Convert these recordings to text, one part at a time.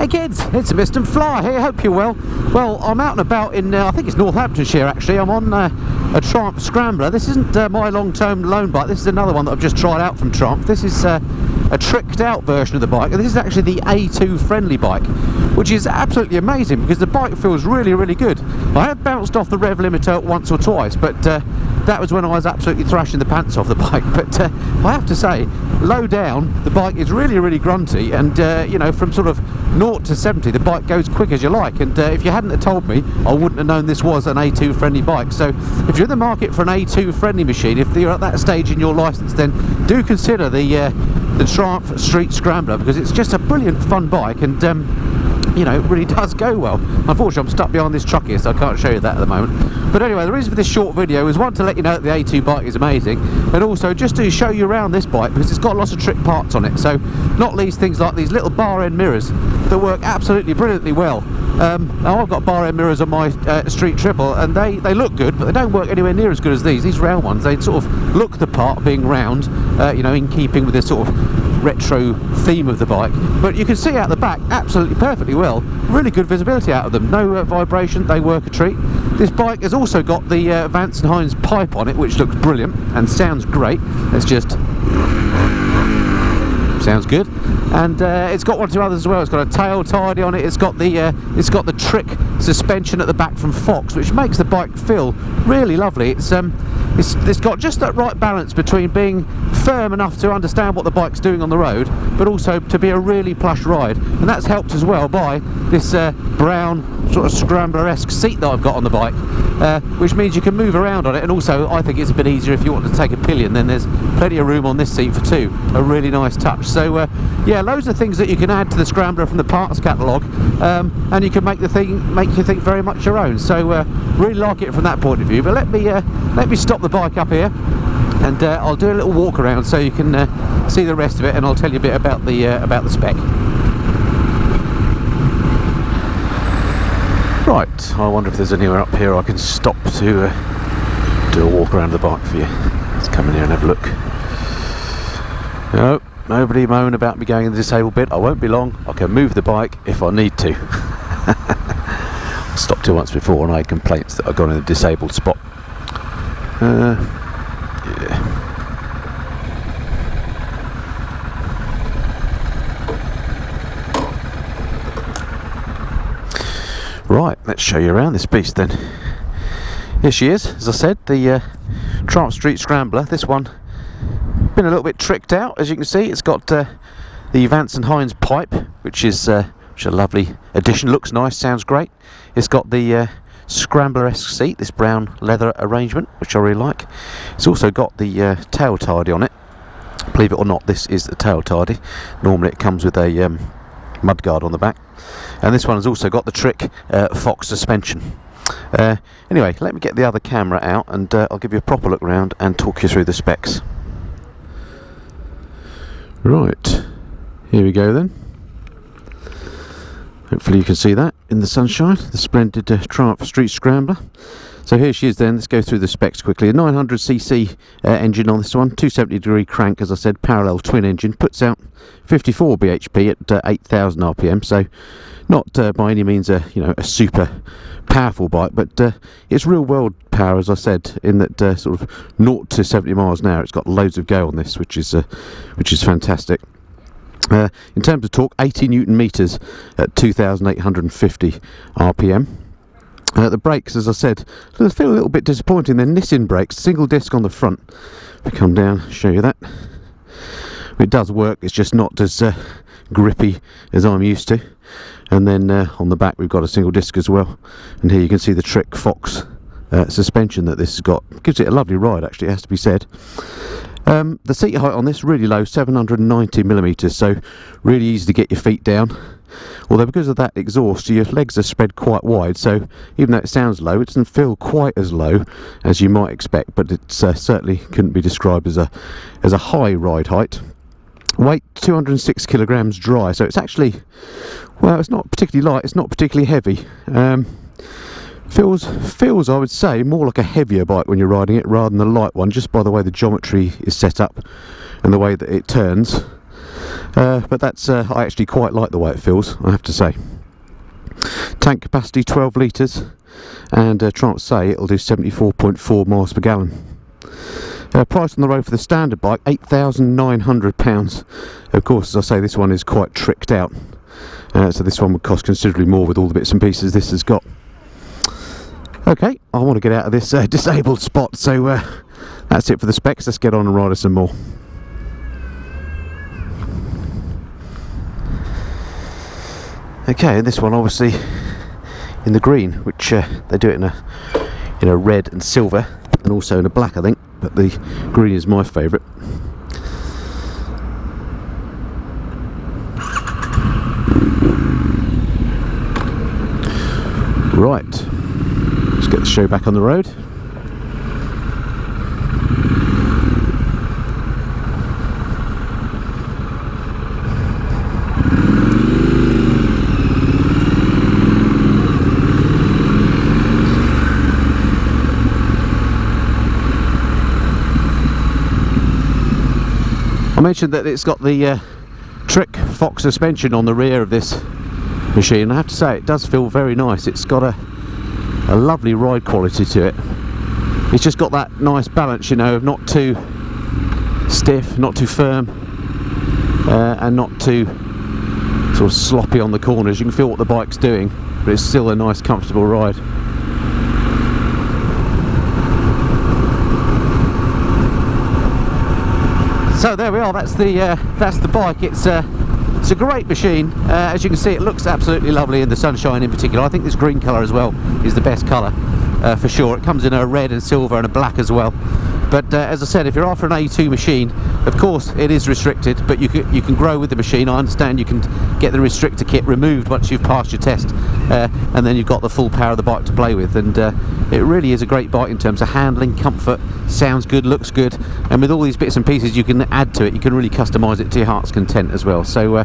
Hey kids, it's Mr. Fly here, hope you're well. Well, I'm out and about in, I think it's Northamptonshire actually. I'm on a Triumph Scrambler. This isn't my long-term loan bike, this is another one that I've just tried out from Triumph. This is a tricked out version of the bike, and this is actually the A2 friendly bike, which is absolutely amazing because the bike feels really, really good. I have bounced off the rev limiter once or twice, but that was when I was absolutely thrashing the pants off the bike. But I have to say, low down, the bike is really, really grunty, and you know, from sort of 0 to 70 the bike goes quick as you like, and if you hadn't have told me, I wouldn't have known this was an A2 friendly bike. So if you're in the market for an A2 friendly machine, if you're at that stage in your license, then do consider the Triumph Street Scrambler, because it's just a brilliant fun bike, and you know, it really does go well. Unfortunately, I'm stuck behind this truck here, so I can't show you that at the moment. But anyway, the reason for this short video is one, to let you know that the A2 bike is amazing, and also just to show you around this bike, because it's got lots of trick parts on it. So not least things like these little bar end mirrors that work absolutely brilliantly well. Now I've got bar end mirrors on my Street Triple, and they look good, but they don't work anywhere near as good as these round ones. They sort of look the part, being round, you know, in keeping with this sort of retro theme of the bike, but you can see out the back absolutely perfectly well. Really good visibility out of them, no vibration, they work a treat. This bike has also got the Vance & Hines pipe on it, which looks brilliant and sounds great. Let's just... sounds good. And it's got one or two others as well. It's got a tail tidy on it. It's got the trick suspension at the back from Fox, which makes the bike feel really lovely. It's got just that right balance between being firm enough to understand what the bike's doing on the road, but also to be a really plush ride. And that's helped as well by this brown sort of Scrambler-esque seat that I've got on the bike, which means you can move around on it. And also, I think it's a bit easier if you want to take a pillion. Then there's plenty of room on this seat for two. A really nice touch. So yeah, loads of things that you can add to the Scrambler from the parts catalogue, and you can make you think very much your own. So really like it from that point of view. But let me stop the bike up here, and I'll do a little walk around so you can see the rest of it, and I'll tell you a bit about the spec. Right, I wonder if there's anywhere up here I can stop to do a walk around the bike for you. Let's come in here and have a look. No, nobody moan about me going in the disabled bit. I won't be long. I can move the bike if I need to. I stopped here once before and I had complaints that I'd gone in the disabled spot. Yeah. Right, let's show you around this beast then. Here she is, as I said, the Triumph Street Scrambler. This one been a little bit tricked out, as you can see. It's got the Vance & Hines pipe, which is a lovely addition. Looks nice, sounds great. It's got the Scrambler-esque seat, this brown leather arrangement, which I really like. It's also got the tail tidy on it. Believe it or not, this is the tail tidy. Normally it comes with a mudguard on the back. And this one has also got the trick Fox suspension. Anyway, let me get the other camera out, and I'll give you a proper look around and talk you through the specs. Right, here we go then. Hopefully you can see that in the sunshine, the splendid Triumph Street Scrambler. So here she is then. Let's go through the specs quickly. A 900cc engine on this one, 270-degree crank, as I said, parallel twin engine, puts out 54 bhp at 8,000 rpm, so not by any means a super powerful bike, but it's real world power, as I said, in that sort of 0 to 70 miles an hour. It's got loads of go on this, which is fantastic. In terms of torque, 80 newton meters at 2,850 rpm. The brakes, as I said, feel a little bit disappointing. They're Nissin brakes, single disc on the front. If we come down, show you that. It does work, it's just not as grippy as I'm used to. And then on the back we've got a single disc as well. And here you can see the trick Fox suspension that this has got. Gives it a lovely ride, actually, it has to be said. The seat height on this really low, 790mm, so really easy to get your feet down. Although because of that exhaust, your legs are spread quite wide, so even though it sounds low, it doesn't feel quite as low as you might expect, but it certainly couldn't be described as a high ride height. Weight 206 kilograms dry, so it's actually, well, it's not particularly light, it's not particularly heavy. Feels I would say more like a heavier bike when you're riding it rather than a light one, just by the way the geometry is set up and the way that it turns. but that's I actually quite like the way it feels, I have to say. Tank capacity 12 litres, and Triumph say it'll do 74.4 miles per gallon. Price on the road for the standard bike, £8,900. Of course, as I say, this one is quite tricked out, so this one would cost considerably more with all the bits and pieces this has got. Okay, I want to get out of this disabled spot, so that's it for the specs. Let's get on and ride us some more. Okay, and this one obviously in the green, which they do it in a red and silver, and also in a black, I think, but the green is my favourite. Right, let's get the show back on the road. I mentioned that it's got the Trick Fox suspension on the rear of this machine. I have to say it does feel very nice. It's got a lovely ride quality to it. It's just got that nice balance, you know, of not too stiff, not too firm, and not too sort of sloppy on the corners. You can feel what the bike's doing, but it's still a nice comfortable ride. So there we are, that's the bike. It's a great machine. As you can see, it looks absolutely lovely in the sunshine in particular. I think this green colour as well is the best colour for sure. It comes in a red and silver and a black as well. But as I said, if you're after an A2 machine, of course it is restricted, but you can grow with the machine. I understand you can get the restrictor kit removed once you've passed your test, and then you've got the full power of the bike to play with. And it really is a great bike in terms of handling, comfort, sounds good, looks good, and with all these bits and pieces you can add to it, you can really customise it to your heart's content as well. So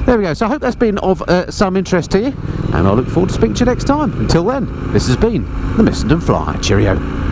there we go. So I hope that's been of some interest to you, and I look forward to speaking to you next time. Until then, this has been the Missenden Fly. Cheerio.